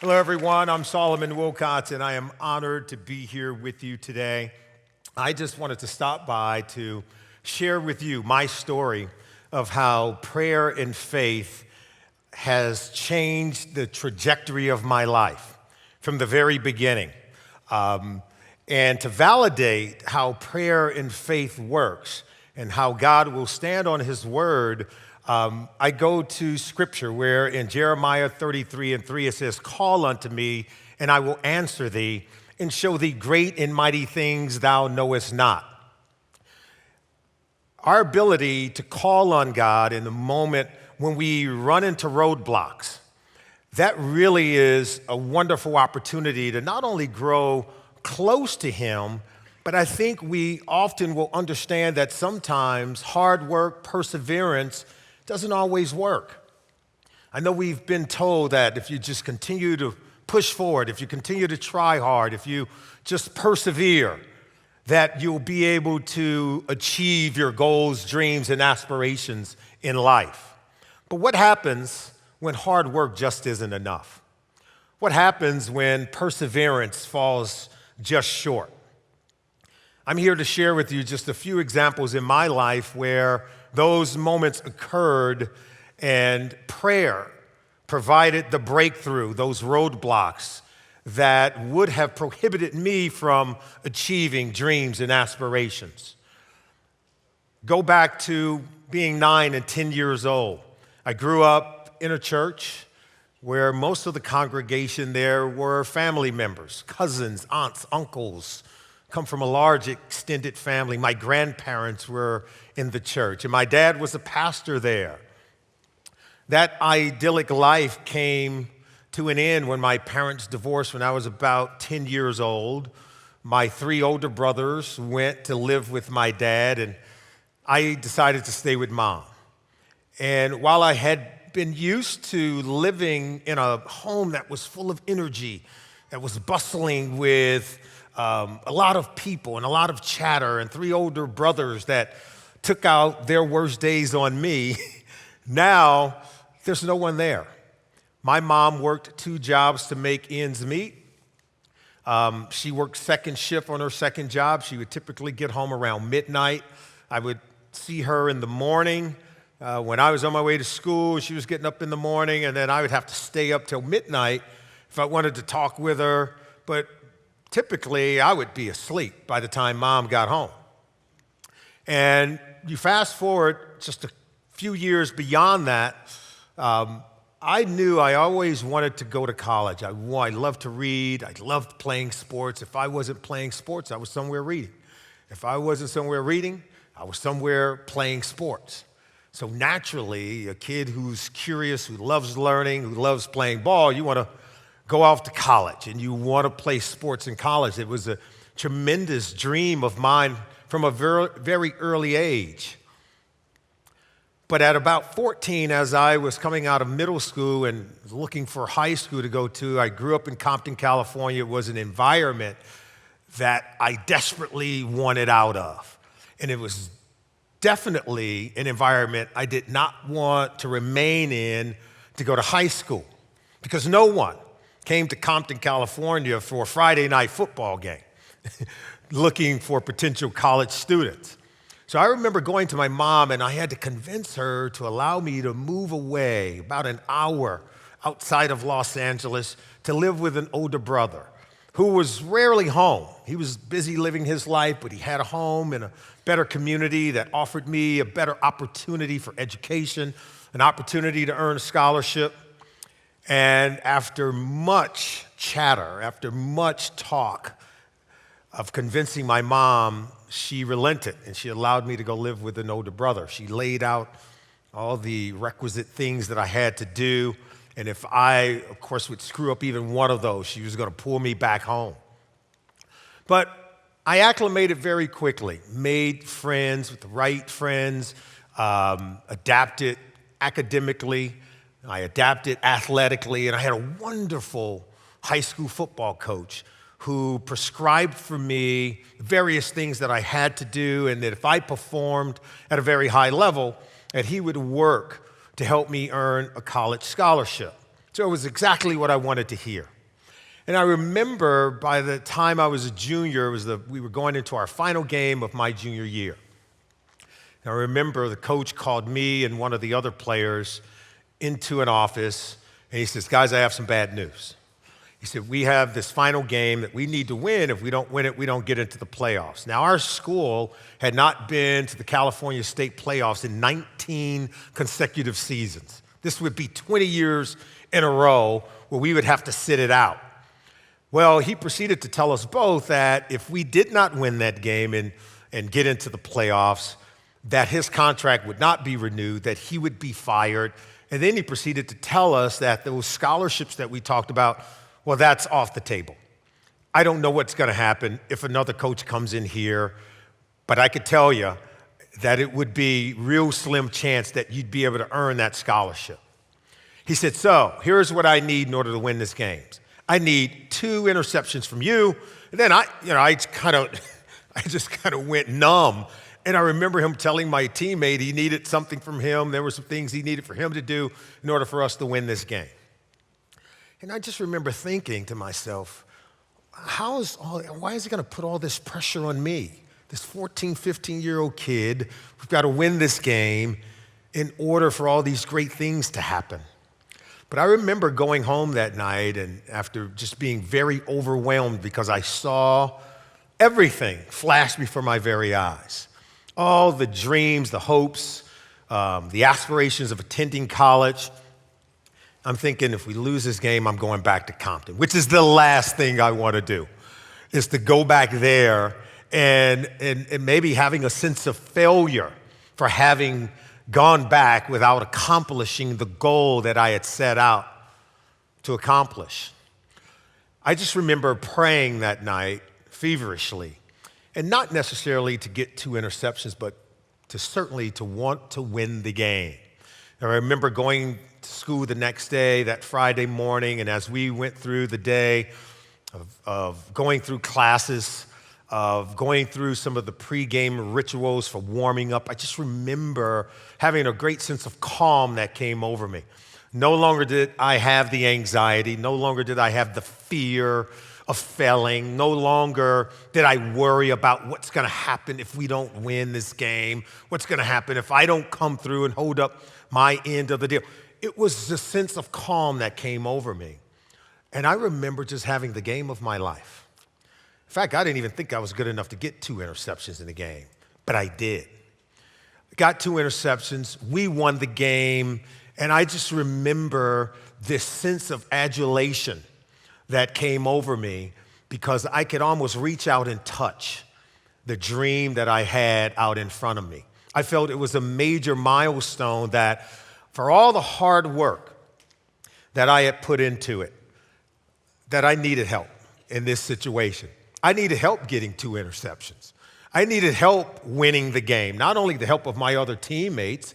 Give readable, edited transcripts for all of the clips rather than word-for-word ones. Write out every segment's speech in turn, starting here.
Hello, everyone. I'm Solomon Wilcots, and I am honored to be here with you today. I just wanted to stop by to share with you my story of how prayer and faith has changed the trajectory of my life from the very beginning. And to validate how prayer and faith works and how God will stand on his word, I go to scripture where in Jeremiah 33:3 it says, "Call unto me, and I will answer thee, and show thee great and mighty things thou knowest not." Our ability to call on God in the moment when we run into roadblocks, that really is a wonderful opportunity to not only grow close to him, but I think we often will understand that sometimes hard work, perseverance, doesn't always work. I know we've been told that if you just continue to push forward, if you continue to try hard, if you just persevere, that you'll be able to achieve your goals, dreams, and aspirations in life. But what happens when hard work just isn't enough? What happens when perseverance falls just short? I'm here to share with you just a few examples in my life where those moments occurred and prayer provided the breakthrough, those roadblocks that would have prohibited me from achieving dreams and aspirations. Go back to being 9 and 10 years old. I grew up in a church where most of the congregation there were family members, cousins, aunts, uncles, come from a large extended family. My grandparents were in the church, and my dad was a pastor there. That idyllic life came to an end when my parents divorced when I was about 10 years old. My 3 older brothers went to live with my dad, and I decided to stay with mom. And while I had been used to living in a home that was full of energy, that was bustling with a lot of people and a lot of chatter and 3 older brothers that took out their worst days on me, now there's no one there. My mom worked 2 jobs to make ends meet. She worked second shift on her second job. She would typically get home around midnight. I would see her in the morning. When I was on my way to school, she was getting up in the morning, and then I would have to stay up till midnight if I wanted to talk with her. But typically, I would be asleep by the time mom got home. And you fast forward just a few years beyond that, I knew I always wanted to go to college. I loved to read. I loved playing sports. If I wasn't playing sports, I was somewhere reading. If I wasn't somewhere reading, I was somewhere playing sports. So naturally, a kid who's curious, who loves learning, who loves playing ball, you want to go off to college and you want to play sports in college. It was a tremendous dream of mine from a very, very early age. But at about 14, as I was coming out of middle school and looking for high school to go to, I grew up in Compton, California. It was an environment that I desperately wanted out of. And it was definitely an environment I did not want to remain in to go to high school, because no one came to Compton, California for a Friday night football game looking for potential college students. So I remember going to my mom, and I had to convince her to allow me to move away about an hour outside of Los Angeles to live with an older brother who was rarely home. He was busy living his life, but he had a home in a better community that offered me a better opportunity for education, an opportunity to earn a scholarship. And after much chatter, after much talk of convincing my mom, she relented and she allowed me to go live with an older brother. She laid out all the requisite things that I had to do. And if I, of course, would screw up even one of those, she was going to pull me back home. But I acclimated very quickly, made friends with the right friends, adapted academically, I adapted athletically, and I had a wonderful high school football coach who prescribed for me various things that I had to do, and that if I performed at a very high level, that he would work to help me earn a college scholarship. So it was exactly what I wanted to hear. And I remember by the time I was a junior, we were going into our final game of my junior year. And I remember the coach called me and one of the other players into an office, and he says, "Guys, I have some bad news." He said, "We have this final game that we need to win. If we don't win it, we don't get into the playoffs." Now, our school had not been to the California State playoffs in 19 consecutive seasons. This would be 20 years in a row where we would have to sit it out. Well, he proceeded to tell us both that if we did not win that game and get into the playoffs, that his contract would not be renewed, that he would be fired. And then he proceeded to tell us that those scholarships that we talked about, well, that's off the table. I don't know what's going to happen if another coach comes in here, but I could tell you that it would be real slim chance that you'd be able to earn that scholarship. He said, "So here's what I need in order to win this game. I need 2 interceptions from you." And then I just kind of went numb. And I remember him telling my teammate he needed something from him. There were some things he needed for him to do in order for us to win this game. And I just remember thinking to myself, why is he going to put all this pressure on me? This 14, 15-year-old kid, we've got to win this game in order for all these great things to happen. But I remember going home that night and after just being very overwhelmed because I saw everything flash before my very eyes. All the dreams, the hopes, the aspirations of attending college. I'm thinking if we lose this game, I'm going back to Compton, which is the last thing I want to do, is to go back there and maybe having a sense of failure for having gone back without accomplishing the goal that I had set out to accomplish. I just remember praying that night feverishly, and not necessarily to get 2 interceptions, but certainly to want to win the game. And I remember going to school the next day, that Friday morning, and as we went through the day of going through classes, of going through some of the pregame rituals for warming up, I just remember having a great sense of calm that came over me. No longer did I have the anxiety, no longer did I have the fear of failing, no longer did I worry about what's going to happen if we don't win this game, what's going to happen if I don't come through and hold up my end of the deal. It was the sense of calm that came over me. And I remember just having the game of my life. In fact, I didn't even think I was good enough to get 2 interceptions in the game, but I did. Got 2 interceptions, we won the game, and I just remember this sense of adulation that came over me because I could almost reach out and touch the dream that I had out in front of me. I felt it was a major milestone that for all the hard work that I had put into it, that I needed help in this situation. I needed help getting 2 interceptions. I needed help winning the game, not only the help of my other teammates,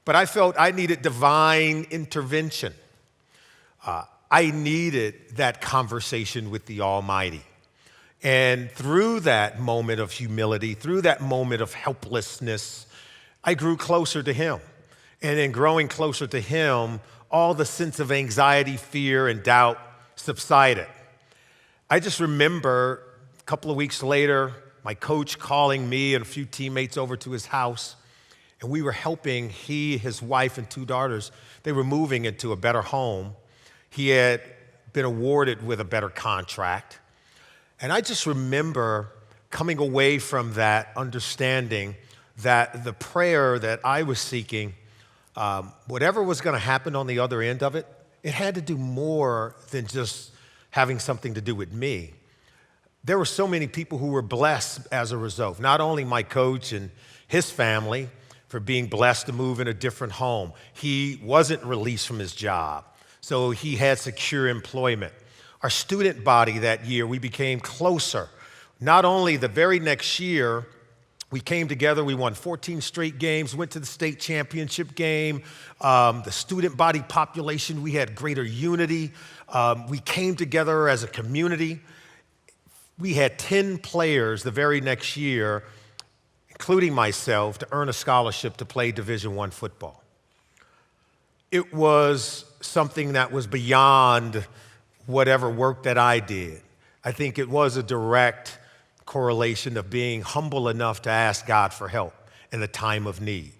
but I felt I needed divine intervention. I needed that conversation with the Almighty. And through that moment of humility, through that moment of helplessness, I grew closer to Him. And in growing closer to Him, all the sense of anxiety, fear, and doubt subsided. I just remember a couple of weeks later, my coach calling me and a few teammates over to his house, and we were helping his wife, and 2 daughters. They were moving into a better home. He had been awarded with a better contract. And I just remember coming away from that understanding that the prayer that I was seeking, whatever was going to happen on the other end of it, it had to do more than just having something to do with me. There were so many people who were blessed as a result, not only my coach and his family for being blessed to move in a different home. He wasn't released from his job, so he had secure employment. Our student body that year, we became closer. Not only the very next year, we came together, we won 14 straight games, went to the state championship game. The student body population, we had greater unity. We came together as a community. We had 10 players the very next year, including myself, to earn a scholarship to play Division I football. It was something that was beyond whatever work that I did. I think it was a direct correlation of being humble enough to ask God for help in the time of need.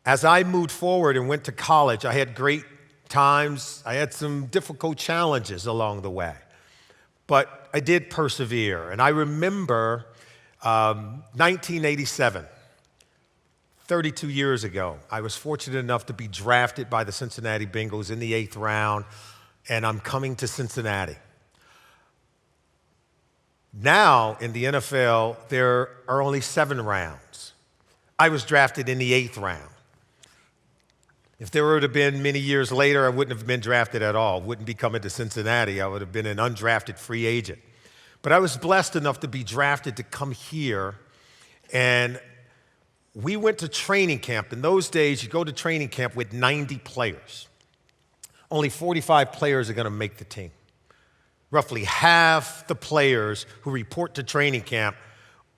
As I moved forward and went to college, I had great times. I had some difficult challenges along the way, but I did persevere. And I remember 1987, 32 years ago, I was fortunate enough to be drafted by the Cincinnati Bengals in the 8th round, and I'm coming to Cincinnati. Now, in the NFL, there are only 7 rounds. I was drafted in the 8th round. If there would have been many years later, I wouldn't have been drafted at all. Wouldn't be coming to Cincinnati. I would have been an undrafted free agent. But I was blessed enough to be drafted to come here, and we went to training camp. In those days, you go to training camp with 90 players. Only 45 players are going to make the team. Roughly half the players who report to training camp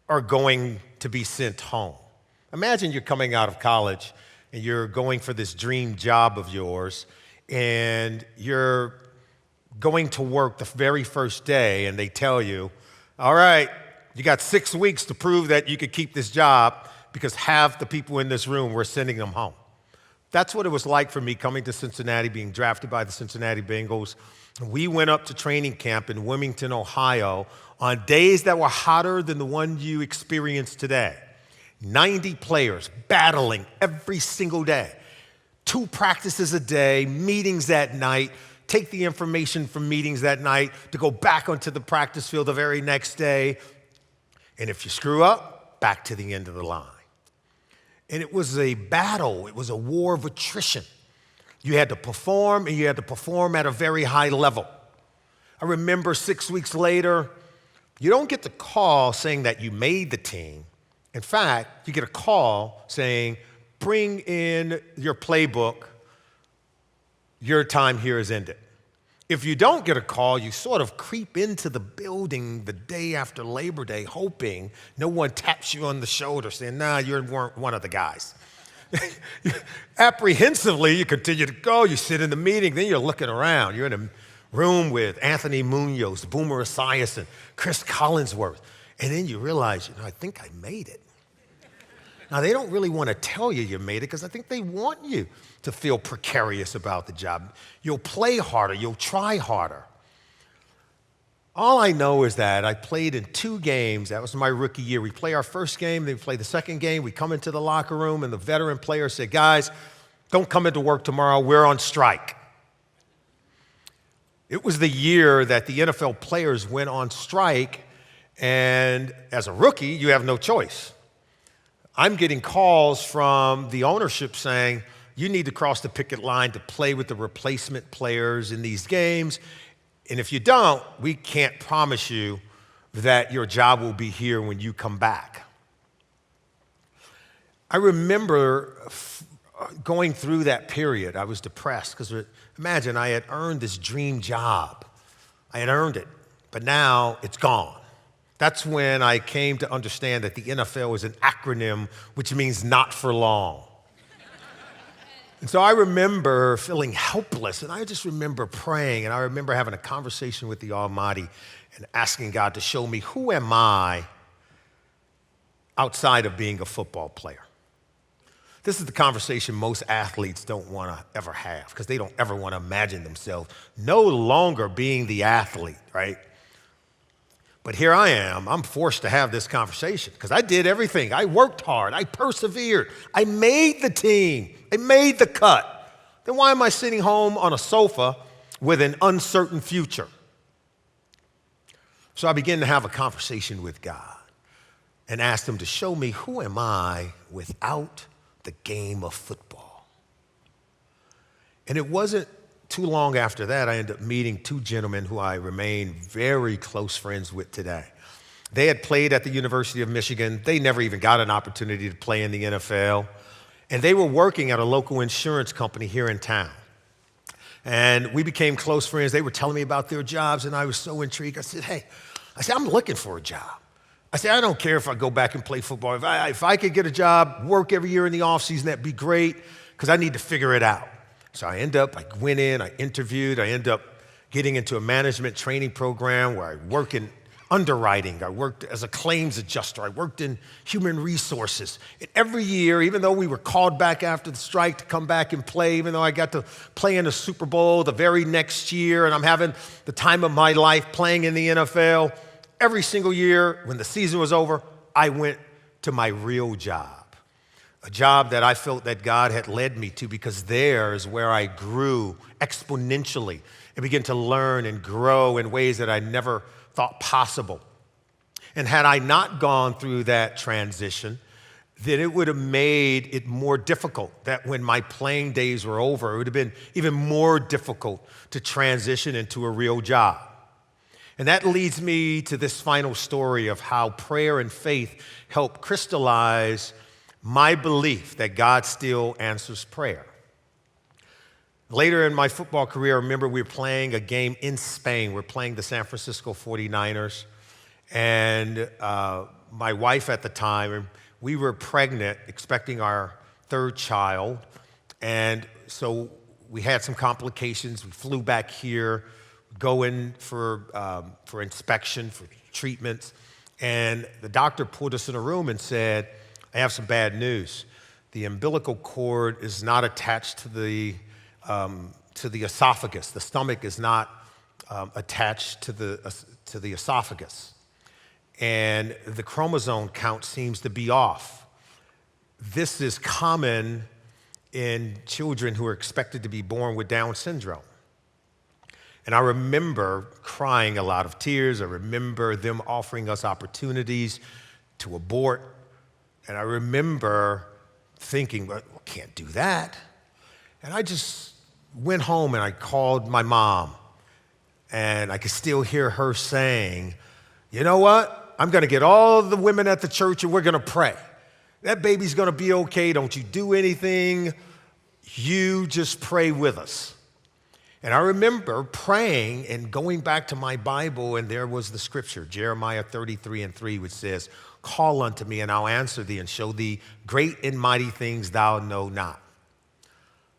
are going to be sent home. Imagine you're coming out of college and you're going for this dream job of yours, and you're going to work the very first day, and they tell you, all right, you got 6 weeks to prove that you could keep this job because half the people in this room, we're sending them home. That's what it was like for me coming to Cincinnati, being drafted by the Cincinnati Bengals. We went up to training camp in Wilmington, Ohio, on days that were hotter than the one you experience today. 90 players battling every single day. 2 practices a day, meetings at night, take the information from meetings that night to go back onto the practice field the very next day. And if you screw up, back to the end of the line. And it was a battle. It was a war of attrition. You had to perform, and you had to perform at a very high level. I remember 6 weeks later, you don't get the call saying that you made the team. In fact, you get a call saying, bring in your playbook, your time here is ended. If you don't get a call, you sort of creep into the building the day after Labor Day, hoping no one taps you on the shoulder saying, nah, you weren't one of the guys. Apprehensively, you continue to go, you sit in the meeting, then you're looking around. You're in a room with Anthony Munoz, Boomer Esiason, Chris Collinsworth, and then you realize, I think I made it. Now, they don't really want to tell you you made it because I think they want you to feel precarious about the job. You'll play harder. You'll try harder. All I know is that I played in 2 games. That was my rookie year. We play our first game, then we play the second game. We come into the locker room, and the veteran players say, guys, don't come into work tomorrow. We're on strike. It was the year that the NFL players went on strike, and as a rookie, you have no choice. I'm getting calls from the ownership saying, you need to cross the picket line to play with the replacement players in these games. And if you don't, we can't promise you that your job will be here when you come back. I remember going through that period. I was depressed because imagine I had earned this dream job. I had earned it, but now it's gone. That's when I came to understand that the NFL is an acronym, which means not for long. And so I remember feeling helpless, and I just remember praying, and I remember having a conversation with the Almighty and asking God to show me, who am I outside of being a football player? This is the conversation most athletes don't want to ever have because they don't ever want to imagine themselves no longer being the athlete, right? But here I am. I'm forced to have this conversation because I did everything. I worked hard. I persevered. I made the team. I made the cut. Then why am I sitting home on a sofa with an uncertain future? So I began to have a conversation with God and asked him to show me, who am I without the game of football? And it wasn't too long after that, I ended up meeting 2 gentlemen who I remain very close friends with today. They had played at the University of Michigan. They never even got an opportunity to play in the NFL. And they were working at a local insurance company here in town. And we became close friends. They were telling me about their jobs, and I was so intrigued. I said, I'm looking for a job. I said, I don't care if I go back and play football. If I could get a job, work every year in the offseason, that'd be great, because I need to figure it out. So I went in, I interviewed, I ended up getting into a management training program where I work in underwriting. I worked as a claims adjuster. I worked in human resources. And every year, even though we were called back after the strike to come back and play, even though I got to play in the Super Bowl the very next year, and I'm having the time of my life playing in the NFL, every single year when the season was over, I went to my real job, a job that I felt that God had led me to, because there is where I grew exponentially and began to learn and grow in ways that I never thought possible. And had I not gone through that transition, then it would have made it more difficult that when my playing days were over, it would have been even more difficult to transition into a real job. And that leads me to this final story of how prayer and faith help crystallize my belief that God still answers prayer. Later in my football career, I remember we were playing a game in Spain. We're playing the San Francisco 49ers. And my wife at the time, we were pregnant, expecting our third child. And so we had some complications. We flew back here, go in for inspection, for treatments. And the doctor pulled us in a room and said, I have some bad news. The umbilical cord is not attached to the esophagus. The stomach is not attached to the esophagus. And the chromosome count seems to be off. This is common in children who are expected to be born with Down syndrome. And I remember crying a lot of tears. I remember them offering us opportunities to abort. And I remember thinking, well, I can't do that. And I just went home and I called my mom. And I could still hear her saying, you know what? I'm going to get all the women at the church and we're going to pray. That baby's going to be okay. Don't you do anything. You just pray with us. And I remember praying and going back to my Bible, and there was the scripture, Jeremiah 33:3, which says, call unto me and I'll answer thee and show thee great and mighty things thou know not.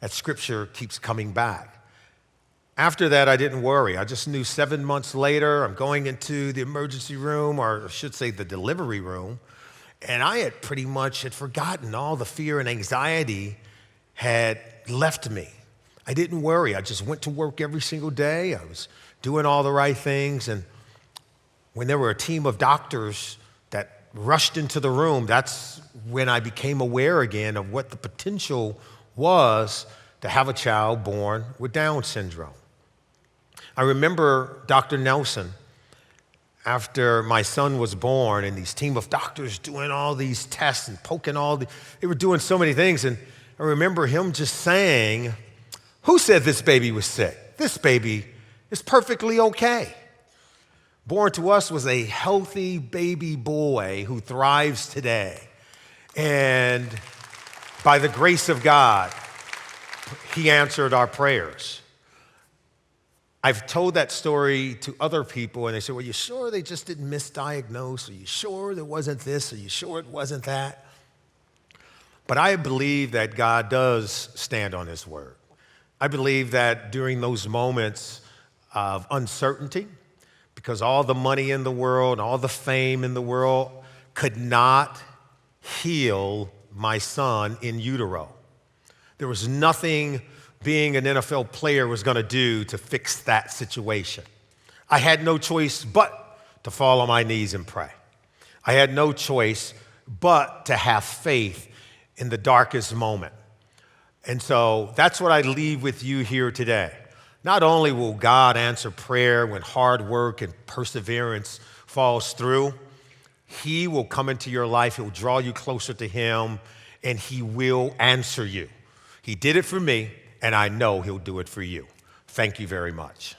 That scripture keeps coming back. After that, I didn't worry. I just knew 7 months later, I'm going into the emergency room, or I should say the delivery room, and I had pretty much forgotten all the fear and anxiety had left me. I didn't worry. I just went to work every single day. I was doing all the right things, and when there were a team of doctors that rushed into the room, that's when I became aware again of what the potential was to have a child born with Down syndrome. I remember Dr. Nelson, after my son was born, and these team of doctors doing all these tests and poking they were doing so many things, and I remember him just saying, who said this baby was sick? This baby is perfectly okay. Born to us was a healthy baby boy who thrives today. And by the grace of God, he answered our prayers. I've told that story to other people, and they say, well, you sure they just didn't misdiagnose? Are you sure there wasn't this? Are you sure it wasn't that? But I believe that God does stand on his word. I believe that during those moments of uncertainty, because all the money in the world, all the fame in the world could not heal my son in utero. There was nothing being an NFL player was going to do to fix that situation. I had no choice but to fall on my knees and pray. I had no choice but to have faith in the darkest moment. And so that's what I leave with you here today. Not only will God answer prayer when hard work and perseverance falls through, he will come into your life, he'll draw you closer to him, and he will answer you. He did it for me, and I know he'll do it for you. Thank you very much.